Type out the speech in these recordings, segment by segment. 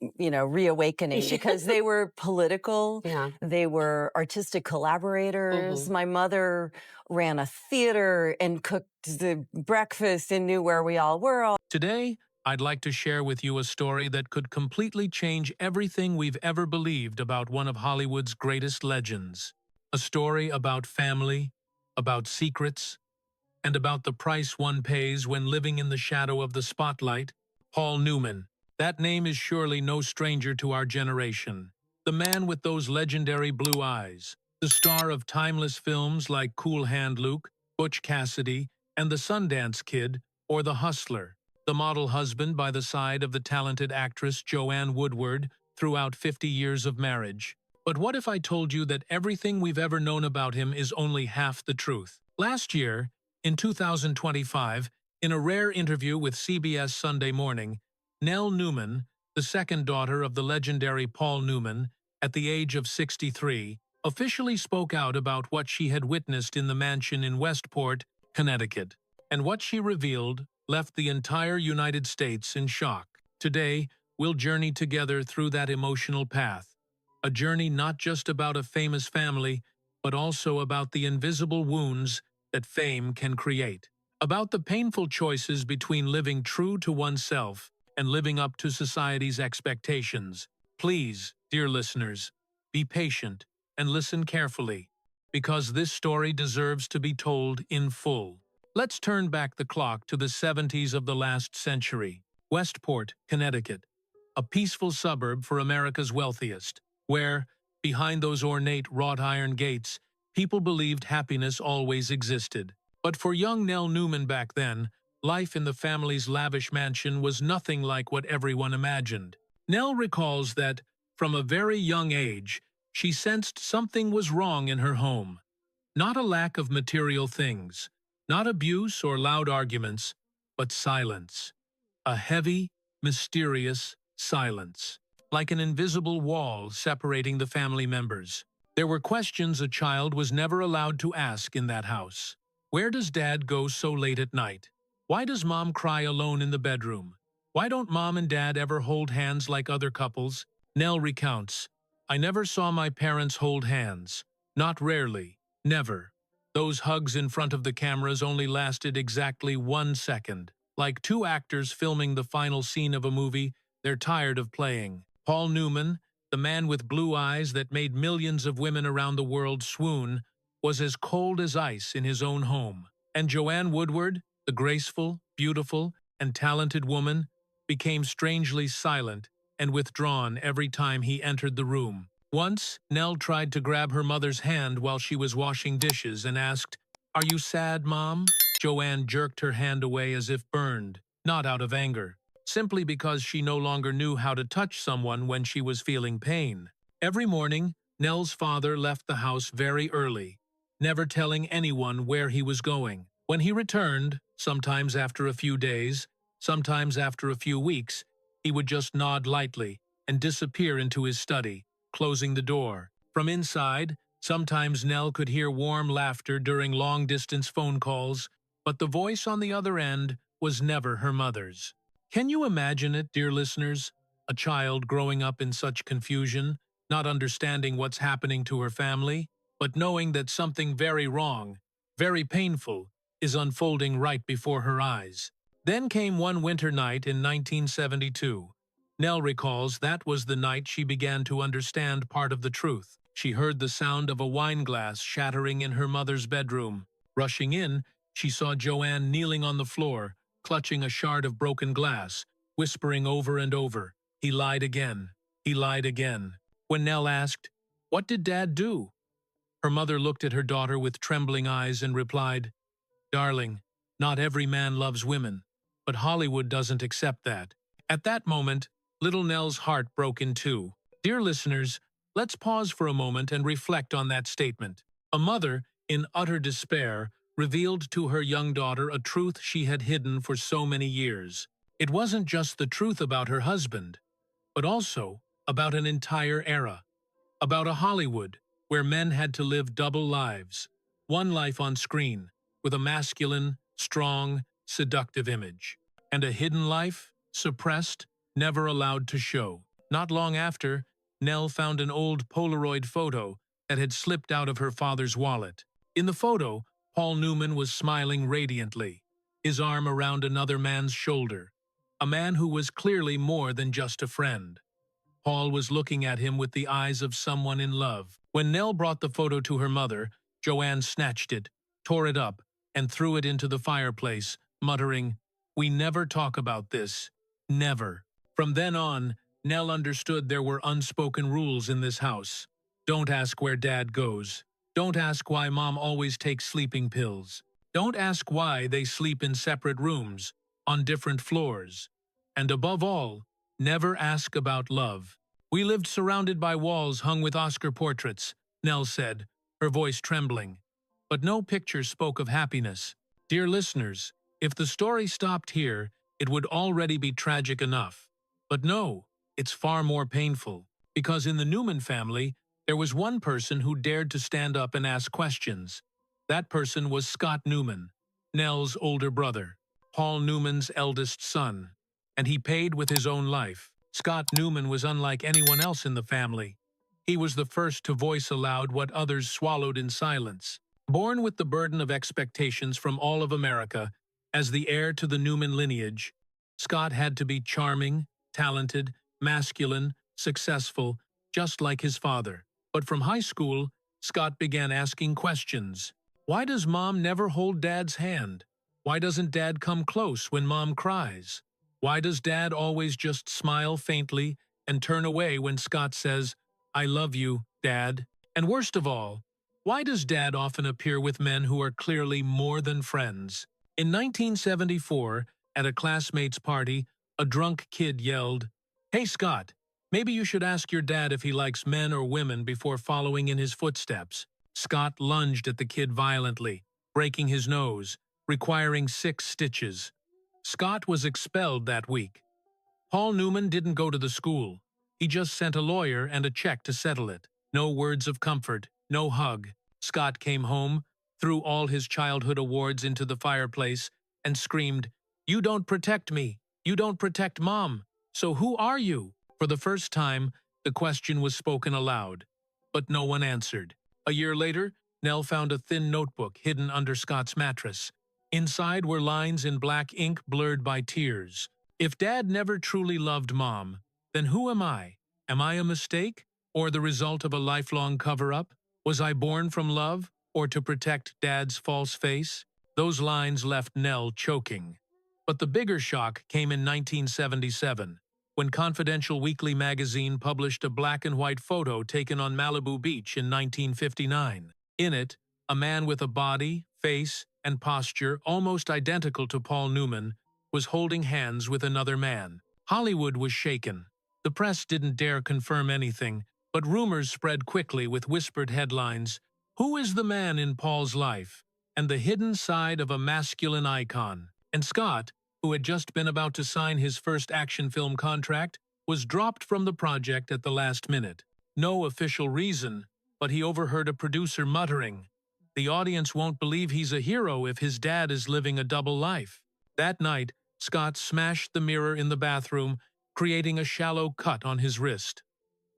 reawakening because they were political, Yeah. they were artistic collaborators. Mhm. My mother ran a theater and cooked the breakfast and knew where we all were. Today, I'd like to share with you a story that could completely change everything we've ever believed about one of Hollywood's greatest legends. A story about family, about secrets, and about the price one pays when living in the shadow of the spotlight. Paul Newman. That name is surely no stranger to our generation. The man with those legendary blue eyes, the star of timeless films like Cool Hand Luke, Butch Cassidy, and The Sundance Kid, or The Hustler, the model husband by the side of the talented actress Joanne Woodward throughout 50 years of marriage. But what if I told you that everything we've ever known about him is only half the truth? Last year, in 2025, in a rare interview with CBS Sunday Morning, Nell Newman, the second daughter of the legendary Paul Newman, at the age of 63, officially spoke out about what she had witnessed in the mansion in Westport, Connecticut. And what she revealed left the entire United States in shock. Today, we'll journey together through that emotional path. A journey not just about a famous family, but also about the invisible wounds that fame can create. About the painful choices between living true to oneself and living up to society's expectations. Please, dear listeners, be patient and listen carefully, because this story deserves to be told in full. Let's turn back the clock to the 70s of the last century. Westport, Connecticut, a peaceful suburb for America's wealthiest, where, behind those ornate wrought iron gates, people believed happiness always existed. But for young Nell Newman back then, life in the family's lavish mansion was nothing like what everyone imagined. Nell recalls that, from a very young age, she sensed something was wrong in her home. Not a lack of material things, not abuse or loud arguments, but silence. A heavy, mysterious silence, like an invisible wall separating the family members. There were questions a child was never allowed to ask in that house. Where does Dad go so late at night? Why does Mom cry alone in the bedroom? Why don't Mom and Dad ever hold hands like other couples? Nell recounts, I never saw my parents hold hands. Not rarely. Never. Those hugs in front of the cameras only lasted exactly 1 second. Like two actors filming the final scene of a movie they're tired of playing. Paul Newman, the man with blue eyes that made millions of women around the world swoon, was as cold as ice in his own home. And Joanne Woodward, the graceful, beautiful, and talented woman, became strangely silent and withdrawn every time he entered the room. Once, Nell tried to grab her mother's hand while she was washing dishes and asked, "Are you sad, Mom?" Joanne jerked her hand away as if burned, not out of anger, simply because she no longer knew how to touch someone when she was feeling pain. Every morning, Nell's father left the house very early, never telling anyone where he was going. When he returned, sometimes after a few days, sometimes after a few weeks, he would just nod lightly and disappear into his study, closing the door. From inside, sometimes Nell could hear warm laughter during long-distance phone calls, but the voice on the other end was never her mother's. Can you imagine it, dear listeners? A child growing up in such confusion, not understanding what's happening to her family, but knowing that something very wrong, very painful, is unfolding right before her eyes. Then came one winter night in 1972. Nell recalls that was the night she began to understand part of the truth. She heard the sound of a wine glass shattering in her mother's bedroom. Rushing in, she saw Joanne kneeling on the floor, clutching a shard of broken glass, whispering over and over, "He lied again. He lied again." When Nell asked, "What did Dad do?" her mother looked at her daughter with trembling eyes and replied, "Darling, not every man loves women, but Hollywood doesn't accept that." At that moment, little Nell's heart broke in two. Dear listeners, let's pause for a moment and reflect on that statement. A mother, in utter despair, revealed to her young daughter a truth she had hidden for so many years. It wasn't just the truth about her husband, but also about an entire era, about a Hollywood where men had to live double lives, one life on screen, with a masculine, strong, seductive image, and a hidden life, suppressed, never allowed to show. Not long after, Nell found an old Polaroid photo that had slipped out of her father's wallet. In the photo, Paul Newman was smiling radiantly, his arm around another man's shoulder, a man who was clearly more than just a friend. Paul was looking at him with the eyes of someone in love. When Nell brought the photo to her mother, Joanne snatched it, tore it up, and threw it into the fireplace, muttering, "We never talk about this. Never." From then on, Nell understood there were unspoken rules in this house. Don't ask where Dad goes. Don't ask why Mom always takes sleeping pills. Don't ask why they sleep in separate rooms, on different floors. And above all, never ask about love. "We lived surrounded by walls hung with Oscar portraits," Nell said, her voice trembling. But no picture spoke of happiness. Dear listeners, if the story stopped here, it would already be tragic enough. But no, it's far more painful. Because in the Newman family, there was one person who dared to stand up and ask questions. That person was Scott Newman, Nell's older brother, Paul Newman's eldest son. And he paid with his own life. Scott Newman was unlike anyone else in the family. He was the first to voice aloud what others swallowed in silence. Born with the burden of expectations from all of America, as the heir to the Newman lineage, Scott had to be charming, talented, masculine, successful, just like his father. But from high school, Scott began asking questions. Why does Mom never hold Dad's hand? Why doesn't Dad come close when Mom cries? Why does Dad always just smile faintly and turn away when Scott says, "I love you, Dad"? And worst of all, why does Dad often appear with men who are clearly more than friends? In 1974, at a classmate's party, a drunk kid yelled, "Hey Scott, maybe you should ask your dad if he likes men or women before following in his footsteps." Scott lunged at the kid violently, breaking his nose, requiring 6 stitches. Scott was expelled that week. Paul Newman didn't go to the school. He just sent a lawyer and a check to settle it. No words of comfort, no hug. Scott came home, threw all his childhood awards into the fireplace, and screamed, "You don't protect me. You don't protect Mom. So who are you?" For the first time, the question was spoken aloud. But no one answered. A year later, Nell found a thin notebook hidden under Scott's mattress. Inside were lines in black ink blurred by tears. "If Dad never truly loved Mom, then who am I? Am I a mistake? Or the result of a lifelong cover-up? Was I born from love, or to protect Dad's false face?" Those lines left Nell choking. But the bigger shock came in 1977, when Confidential Weekly magazine published a black-and-white photo taken on Malibu Beach in 1959. In it, a man with a body, face, and posture almost identical to Paul Newman was holding hands with another man. Hollywood was shaken. The press didn't dare confirm anything, but rumors spread quickly with whispered headlines, "Who is the man in Paul's life?" and "The hidden side of a masculine icon." And Scott, who had just been about to sign his first action film contract, was dropped from the project at the last minute. No official reason, but he overheard a producer muttering, "The audience won't believe he's a hero if his dad is living a double life." That night, Scott smashed the mirror in the bathroom, creating a shallow cut on his wrist.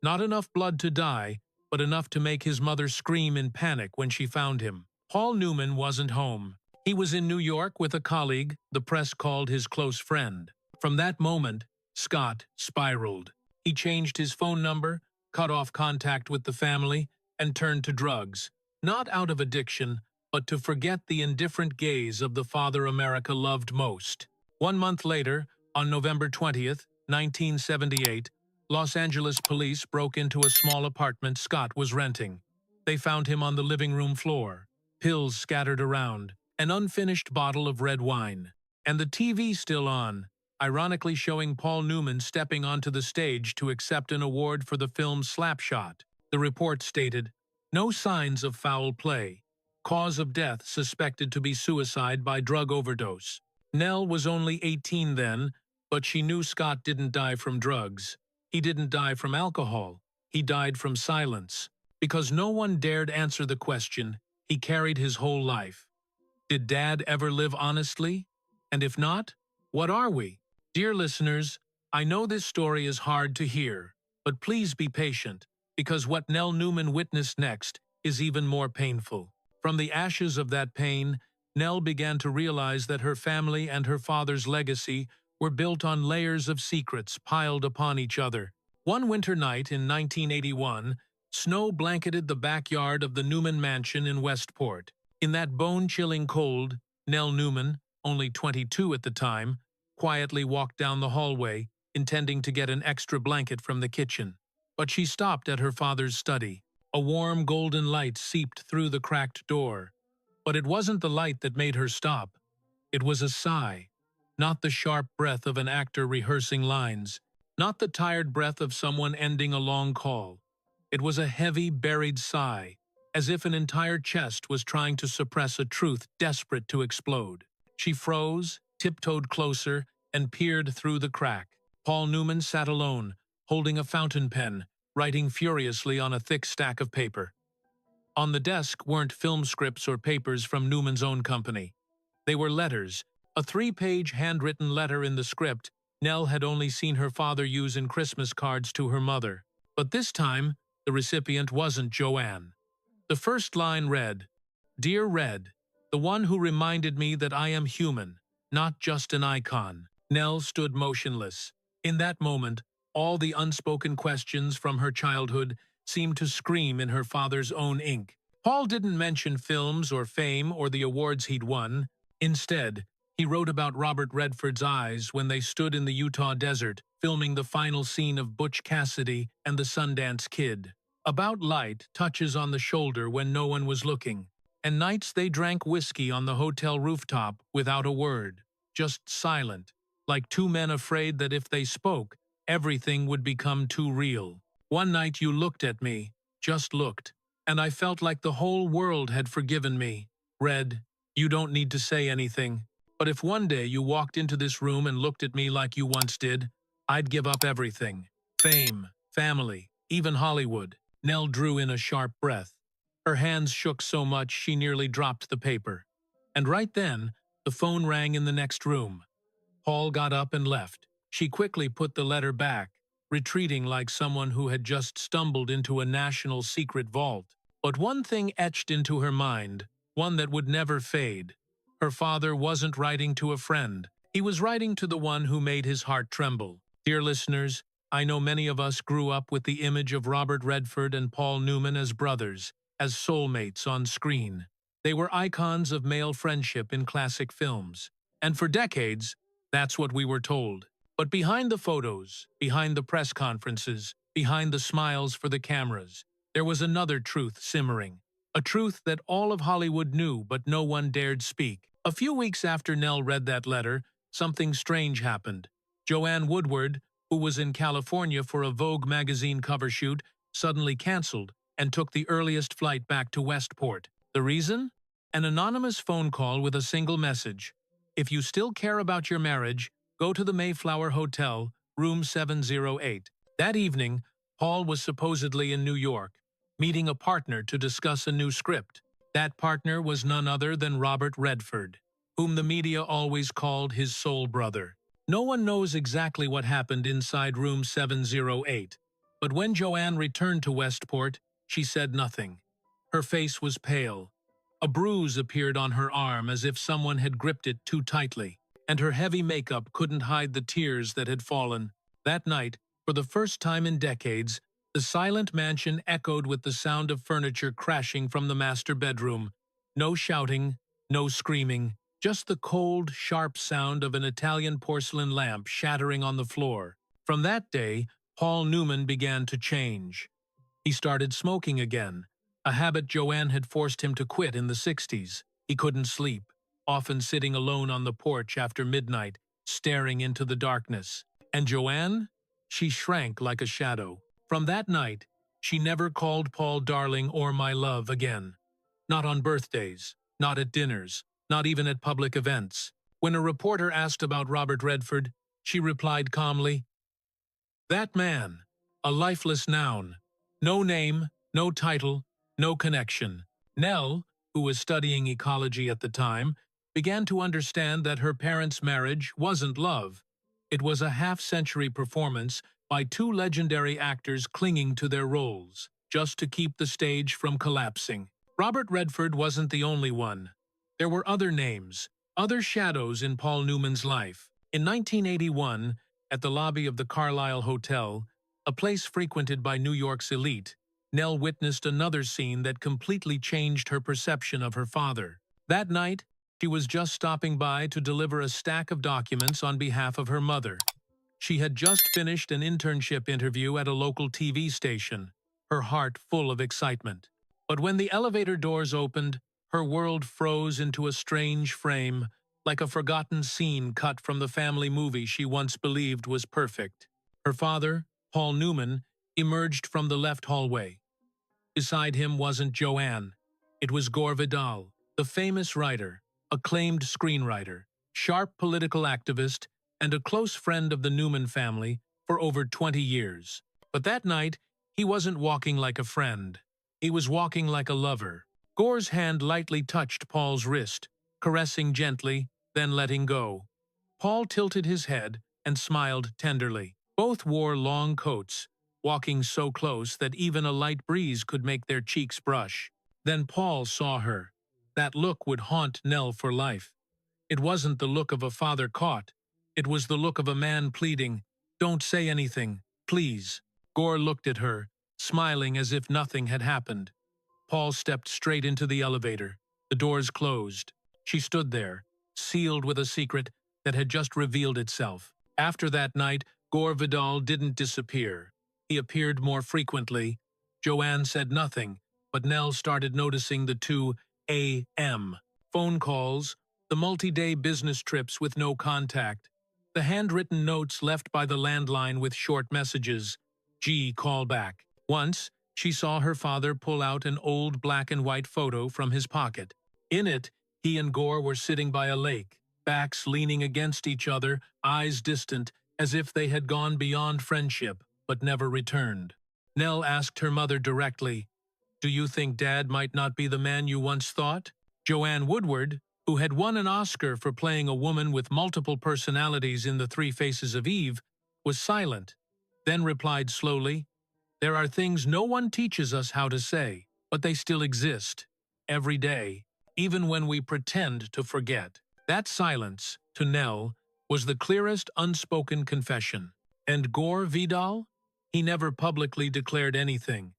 Not enough blood to die, but enough to make his mother scream in panic when she found him. Paul Newman wasn't home. He was in New York with a colleague the press called his close friend. From that moment, Scott spiraled. He changed his phone number, cut off contact with the family, and turned to drugs. Not out of addiction, but to forget the indifferent gaze of the father America loved most. 1 month later, on November 20th, 1978, Los Angeles police broke into a small apartment Scott was renting. They found him on the living room floor, pills scattered around, an unfinished bottle of red wine, and the TV still on, ironically showing Paul Newman stepping onto the stage to accept an award for the film Slapshot. The report stated, "No signs of foul play. Cause of death suspected to be suicide by drug overdose." Nell was only 18 then, but she knew Scott didn't die from drugs. He didn't die from alcohol. He died from silence. Because no one dared answer the question he carried his whole life. Did Dad ever live honestly? And if not, what are we? Dear listeners, I know this story is hard to hear, But please be patient, because what Nell Newman witnessed next is even more painful. From the ashes of that pain, Nell began to realize that her family and her father's legacy were built on layers of secrets piled upon each other. One winter night in 1981, snow blanketed the backyard of the Newman mansion in Westport. In that bone-chilling cold, Nell Newman, only 22 at the time, quietly walked down the hallway, intending to get an extra blanket from the kitchen. But she stopped at her father's study. A warm golden light seeped through the cracked door. But it wasn't the light that made her stop. It was a sigh. Not the sharp breath of an actor rehearsing lines. Not the tired breath of someone ending a long call. It was a heavy, buried sigh, as if an entire chest was trying to suppress a truth desperate to explode. She froze, tiptoed closer, and peered through the crack. Paul Newman sat alone, holding a fountain pen, writing furiously on a thick stack of paper. On the desk weren't film scripts or papers from Newman's own company. They were letters, a 3-page handwritten letter in the script Nell had only seen her father use in Christmas cards to her mother. But this time, the recipient wasn't Joanne. The first line read, "Dear Red, the one who reminded me that I am human, not just an icon." Nell stood motionless. In that moment, all the unspoken questions from her childhood seemed to scream in her father's own ink. Paul didn't mention films or fame or the awards he'd won. Instead, he wrote about Robert Redford's eyes when they stood in the Utah desert, filming the final scene of Butch Cassidy and the Sundance Kid. About light touches on the shoulder when no one was looking, and nights they drank whiskey on the hotel rooftop without a word, just silent, like two men afraid that if they spoke, everything would become too real. One night you looked at me, just looked, and I felt like the whole world had forgiven me. Red, you don't need to say anything, but if one day you walked into this room and looked at me like you once did, I'd give up everything. Fame, family, even Hollywood. Nell drew in a sharp breath. Her hands shook so much she nearly dropped the paper. And right then, the phone rang in the next room. Paul got up and left. She quickly put the letter back, retreating like someone who had just stumbled into a national secret vault. But one thing etched into her mind, one that would never fade. Her father wasn't writing to a friend. He was writing to the one who made his heart tremble. Dear listeners, I know many of us grew up with the image of Robert Redford and Paul Newman as brothers, as soulmates on screen. They were icons of male friendship in classic films. And for decades, that's what we were told. But behind the photos, behind the press conferences, behind the smiles for the cameras, there was another truth simmering. A truth that all of Hollywood knew but no one dared speak. A few weeks after Nell read that letter, something strange happened. Joanne Woodward, who was in California for a Vogue magazine cover shoot, suddenly canceled and took the earliest flight back to Westport. The reason? An anonymous phone call with a single message. If you still care about your marriage, go to the Mayflower Hotel, room 708. That evening, Paul was supposedly in New York, meeting a partner to discuss a new script. That partner was none other than Robert Redford, whom the media always called his soul brother. No one knows exactly what happened inside room 708, but when Joanne returned to Westport, she said nothing. Her face was pale. A bruise appeared on her arm as if someone had gripped it too tightly, and her heavy makeup couldn't hide the tears that had fallen. That night, for the first time in decades, the silent mansion echoed with the sound of furniture crashing from the master bedroom. No shouting, no screaming, just the cold, sharp sound of an Italian porcelain lamp shattering on the floor. From that day, Paul Newman began to change. He started smoking again, a habit Joanne had forced him to quit in the 60s. He couldn't sleep, often sitting alone on the porch after midnight, staring into the darkness. And Joanne? She shrank like a shadow. From that night, she never called Paul darling or my love again. Not on birthdays, not at dinners, not even at public events. When a reporter asked about Robert Redford, she replied calmly, "That man, a lifeless noun. No name, no title, no connection." Nell, who was studying ecology at the time, began to understand that her parents' marriage wasn't love. It was a half-century performance by two legendary actors clinging to their roles, just to keep the stage from collapsing. Robert Redford wasn't the only one. There were other names, other shadows in Paul Newman's life. In 1981, at the lobby of the Carlisle Hotel, a place frequented by New York's elite, Nell witnessed another scene that completely changed her perception of her father. That night, she was just stopping by to deliver a stack of documents on behalf of her mother. She had just finished an internship interview at a local TV station, her heart full of excitement. But when the elevator doors opened, her world froze into a strange frame, like a forgotten scene cut from the family movie she once believed was perfect. Her father, Paul Newman, emerged from the left hallway. Beside him wasn't Joanne. It was Gore Vidal, the famous writer, acclaimed screenwriter, sharp political activist, and a close friend of the Newman family for over 20 years. But that night, he wasn't walking like a friend. He was walking like a lover. Gore's hand lightly touched Paul's wrist, caressing gently, then letting go. Paul tilted his head and smiled tenderly. Both wore long coats, walking so close that even a light breeze could make their cheeks brush. Then Paul saw her. That look would haunt Nell for life. It wasn't the look of a father caught. It was the look of a man pleading, "Don't say anything, please." Gore looked at her, smiling as if nothing had happened. Paul stepped straight into the elevator. The doors closed. She stood there, sealed with a secret that had just revealed itself. After that night, Gore Vidal didn't disappear. He appeared more frequently. Joanne said nothing, but Nell started noticing the two A.M. phone calls, the multi-day business trips with no contact, the handwritten notes left by the landline with short messages. G. call back. Once, she saw her father pull out an old black-and-white photo from his pocket. In it, he and Gore were sitting by a lake, backs leaning against each other, eyes distant, as if they had gone beyond friendship, but never returned. Nell asked her mother directly, "Do you think Dad might not be the man you once thought?" Joanne Woodward, who had won an Oscar for playing a woman with multiple personalities in The Three Faces of Eve, was silent, then replied slowly, "There are things no one teaches us how to say, but they still exist, every day, even when we pretend to forget." That silence, to Nell, was the clearest unspoken confession. And Gore Vidal? He never publicly declared anything.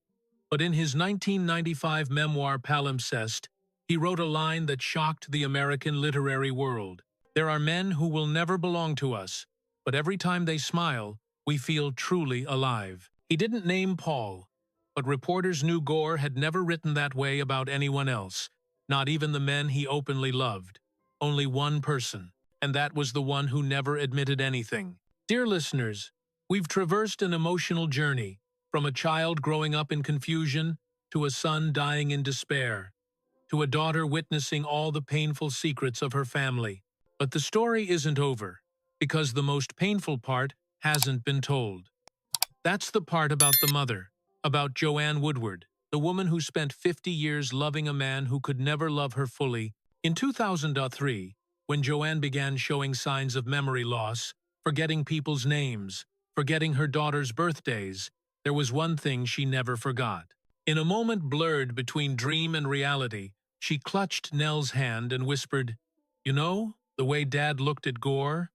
But in his 1995 memoir Palimpsest, he wrote a line that shocked the American literary world. "There are men who will never belong to us, but every time they smile, we feel truly alive." He didn't name Paul, but reporters knew Gore had never written that way about anyone else, not even the men he openly loved. Only one person, and that was the one who never admitted anything. Dear listeners, we've traversed an emotional journey, from a child growing up in confusion, to a son dying in despair, to a daughter witnessing all the painful secrets of her family. But the story isn't over, because the most painful part hasn't been told. That's the part about the mother, about Joanne Woodward, the woman who spent 50 years loving a man who could never love her fully. In 2003, when Joanne began showing signs of memory loss, forgetting people's names, forgetting her daughter's birthdays, there was one thing she never forgot. In a moment blurred between dream and reality, she clutched Nell's hand and whispered, "You know, the way Dad looked at Gore?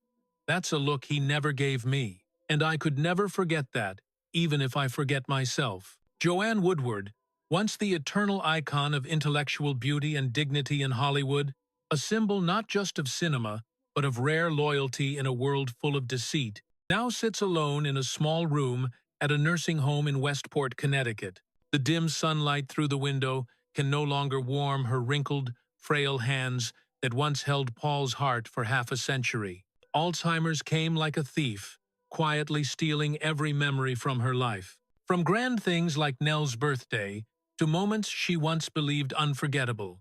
That's a look he never gave me. And I could never forget that, even if I forget myself." Joanne Woodward, once the eternal icon of intellectual beauty and dignity in Hollywood, a symbol not just of cinema, but of rare loyalty in a world full of deceit, now sits alone in a small room at a nursing home in Westport, Connecticut. The dim sunlight through the window can no longer warm her wrinkled, frail hands that once held Paul's heart for half a century. Alzheimer's came like a thief, quietly stealing every memory from her life. From grand things like Nell's birthday to moments she once believed unforgettable.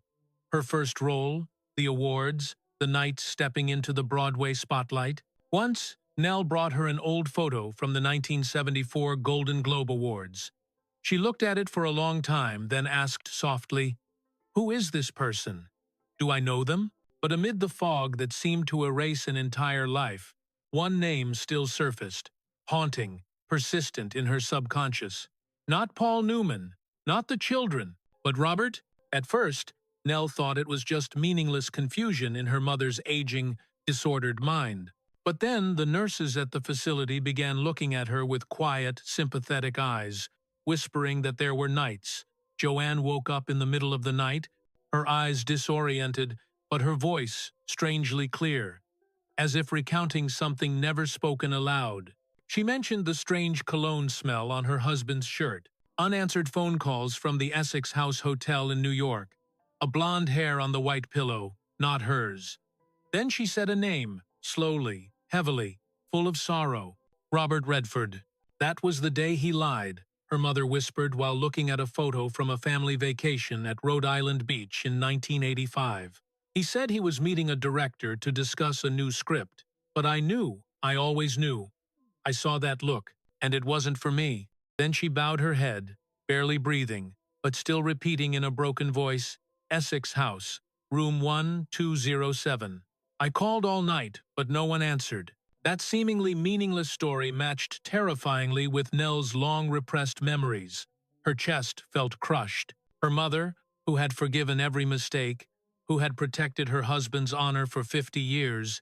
Her first role, the awards, the night stepping into the Broadway spotlight. Once, Nell brought her an old photo from the 1974 Golden Globe Awards. She looked at it for a long time, then asked softly, "Who is this person? Do I know them?" But amid the fog that seemed to erase an entire life, one name still surfaced, haunting, persistent in her subconscious. Not Paul Newman, not the children, but Robert? At first, Nell thought it was just meaningless confusion in her mother's aging, disordered mind. But then the nurses at the facility began looking at her with quiet, sympathetic eyes, whispering that there were nights. Joanne woke up in the middle of the night, her eyes disoriented, but her voice strangely clear, as if recounting something never spoken aloud. She mentioned the strange cologne smell on her husband's shirt, unanswered phone calls from the Essex House Hotel in New York, a blonde hair on the white pillow, not hers. Then she said a name, slowly, heavily, full of sorrow. Robert Redford. That was the day he lied, her mother whispered while looking at a photo from a family vacation at Rhode Island Beach in 1985. He said he was meeting a director to discuss a new script. But I always knew. I saw that look, and it wasn't for me. Then she bowed her head, barely breathing, but still repeating in a broken voice, Essex House, room 1207. I called all night, but no one answered. That seemingly meaningless story matched terrifyingly with Nell's long-repressed memories. Her chest felt crushed. Her mother, who had forgiven every mistake, who had protected her husband's honor for 50 years,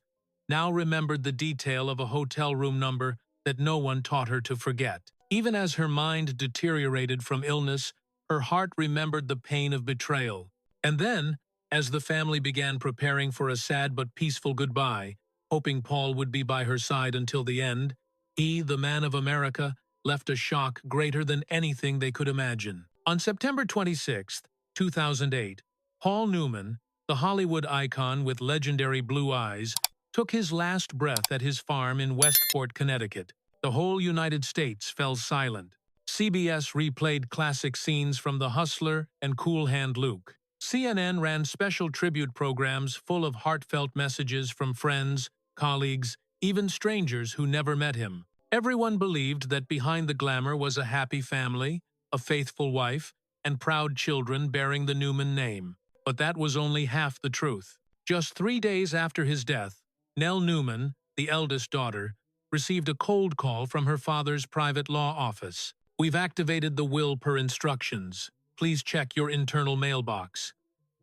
now remembered the detail of a hotel room number that no one taught her to forget. Even as her mind deteriorated from illness, her heart remembered the pain of betrayal. And then, as the family began preparing for a sad but peaceful goodbye, hoping Paul would be by her side until the end, he, the man of America, left a shock greater than anything they could imagine. On September 26, 2008, Paul Newman, the Hollywood icon with legendary blue eyes, took his last breath at his farm in Westport, Connecticut. The whole United States fell silent. CBS replayed classic scenes from The Hustler and Cool Hand Luke. CNN ran special tribute programs full of heartfelt messages from friends, colleagues, even strangers who never met him. Everyone believed that behind the glamour was a happy family, a faithful wife, and proud children bearing the Newman name. But that was only half the truth. Just 3 days after his death, Nell Newman, the eldest daughter, received a cold call from her father's private law office. We've activated the will per instructions. Please check your internal mailbox.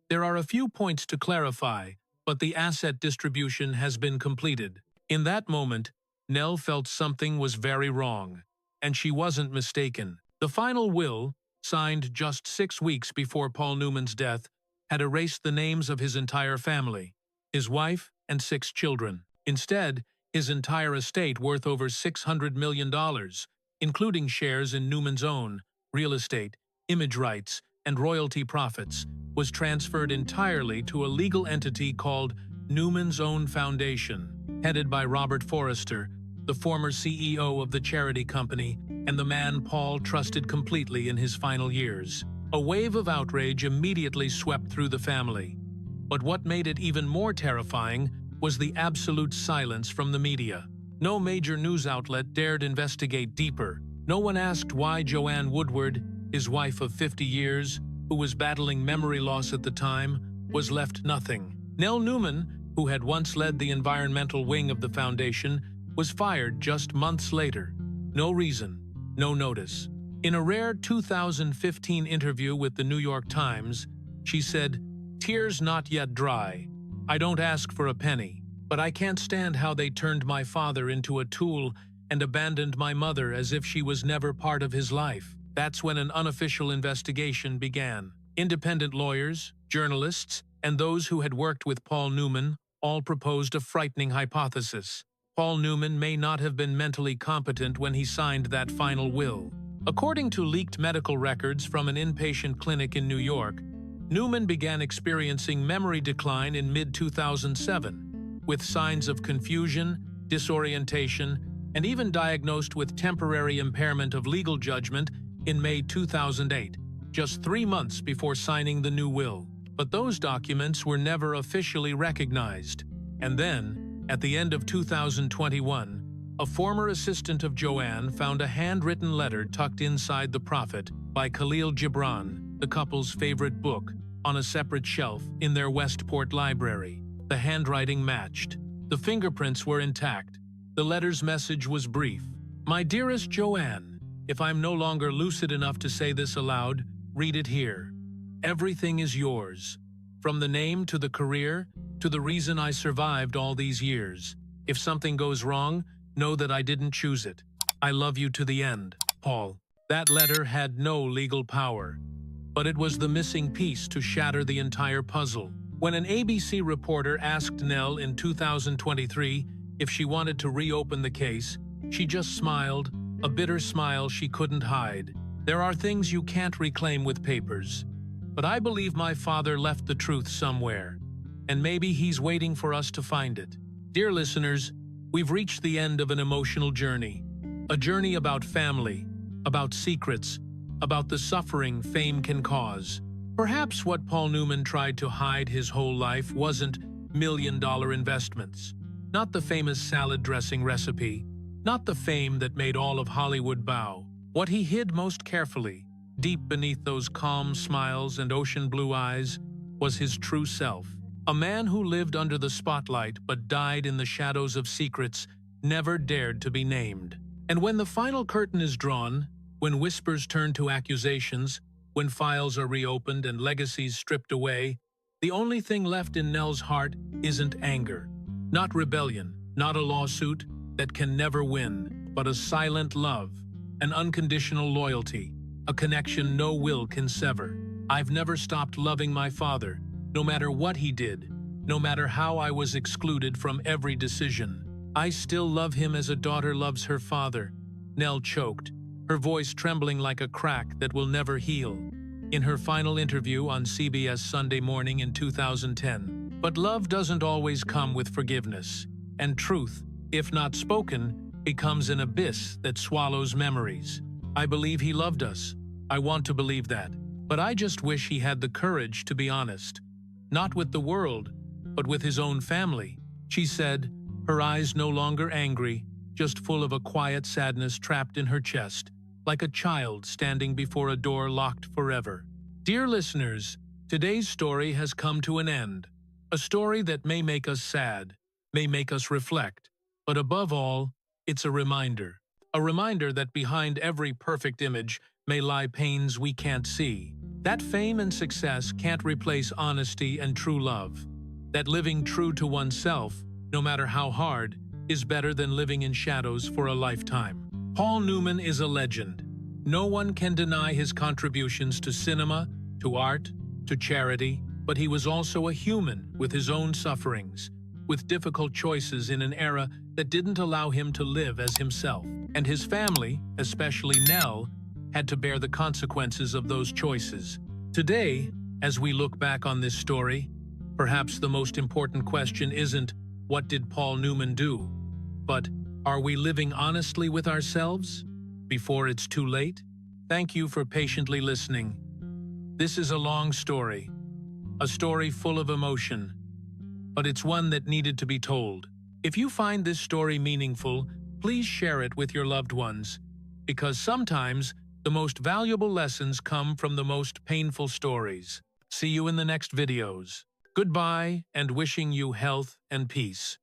There are a few points to clarify, but the asset distribution has been completed. In that moment, Nell felt something was very wrong, and she wasn't mistaken. The final will, signed just 6 weeks before Paul Newman's death, had erased the names of his entire family, his wife and 6 children. Instead, his entire estate worth over $600 million, including shares in Newman's own, real estate, image rights, and royalty profits, was transferred entirely to a legal entity called Newman's Own Foundation, headed by Robert Forrester, the former CEO of the charity company and the man Paul trusted completely in his final years. A wave of outrage immediately swept through the family. But what made it even more terrifying was the absolute silence from the media. No major news outlet dared investigate deeper. No one asked why Joanne Woodward, his wife of 50 years, who was battling memory loss at the time, was left nothing. Nell Newman, who had once led the environmental wing of the foundation, was fired just months later. No reason, no notice. In a rare 2015 interview with the New York Times, she said, "Tears not yet dry. I don't ask for a penny, but I can't stand how they turned my father into a tool and abandoned my mother as if she was never part of his life." That's when an unofficial investigation began. Independent lawyers, journalists, and those who had worked with Paul Newman all proposed a frightening hypothesis. Paul Newman may not have been mentally competent when he signed that final will. According to leaked medical records from an inpatient clinic in New York, Newman began experiencing memory decline in mid-2007, with signs of confusion, disorientation, and even diagnosed with temporary impairment of legal judgment in May 2008, just 3 months before signing the new will. But those documents were never officially recognized. And then, at the end of 2021, a former assistant of Joanne found a handwritten letter tucked inside The Prophet by Khalil Gibran, the couple's favorite book, on a separate shelf in their Westport library. The handwriting matched. The fingerprints were intact. The letter's message was brief. My dearest Joanne, if I'm no longer lucid enough to say this aloud, read it here. Everything is yours. From the name to the career, to the reason I survived all these years. If something goes wrong, know that I didn't choose it. I love you to the end, Paul. That letter had no legal power, but it was the missing piece to shatter the entire puzzle. When an ABC reporter asked Nell in 2023 if she wanted to reopen the case, she just smiled, a bitter smile she couldn't hide. There are things you can't reclaim with papers. But I believe my father left the truth somewhere, and maybe he's waiting for us to find it. Dear listeners, we've reached the end of an emotional journey. A journey about family, about secrets, about the suffering fame can cause. Perhaps what Paul Newman tried to hide his whole life wasn't million-dollar investments. Not the famous salad dressing recipe, not the fame that made all of Hollywood bow. What he hid most carefully, deep beneath those calm smiles and ocean blue eyes, was his true self. A man who lived under the spotlight but died in the shadows of secrets never dared to be named. And when the final curtain is drawn, when whispers turn to accusations, when files are reopened and legacies stripped away, the only thing left in Nell's heart isn't anger, not rebellion, not a lawsuit that can never win, but a silent love, an unconditional loyalty, a connection no will can sever. I've never stopped loving my father, no matter what he did, no matter how I was excluded from every decision. I still love him as a daughter loves her father. Nell choked, her voice trembling like a crack that will never heal, in her final interview on CBS Sunday Morning in 2010. But love doesn't always come with forgiveness, and truth, if not spoken, becomes an abyss that swallows memories. I believe he loved us. I want to believe that. But I just wish he had the courage to be honest. Not with the world, but with his own family. She said, her eyes no longer angry, just full of a quiet sadness trapped in her chest, like a child standing before a door locked forever. Dear listeners, today's story has come to an end. A story that may make us sad, may make us reflect, but above all, it's a reminder. A reminder that behind every perfect image may lie pains we can't see. That fame and success can't replace honesty and true love. That living true to oneself, no matter how hard, is better than living in shadows for a lifetime. Paul Newman is a legend. No one can deny his contributions to cinema, to art, to charity, but he was also a human with his own sufferings, with difficult choices in an era that didn't allow him to live as himself. And his family, especially Nell, had to bear the consequences of those choices. Today, as we look back on this story, perhaps the most important question isn't, what did Paul Newman do? But, are we living honestly with ourselves before it's too late? Thank you for patiently listening. This is a long story, a story full of emotion, but it's one that needed to be told. If you find this story meaningful, please share it with your loved ones, because sometimes the most valuable lessons come from the most painful stories. See you in the next videos. Goodbye, and wishing you health and peace.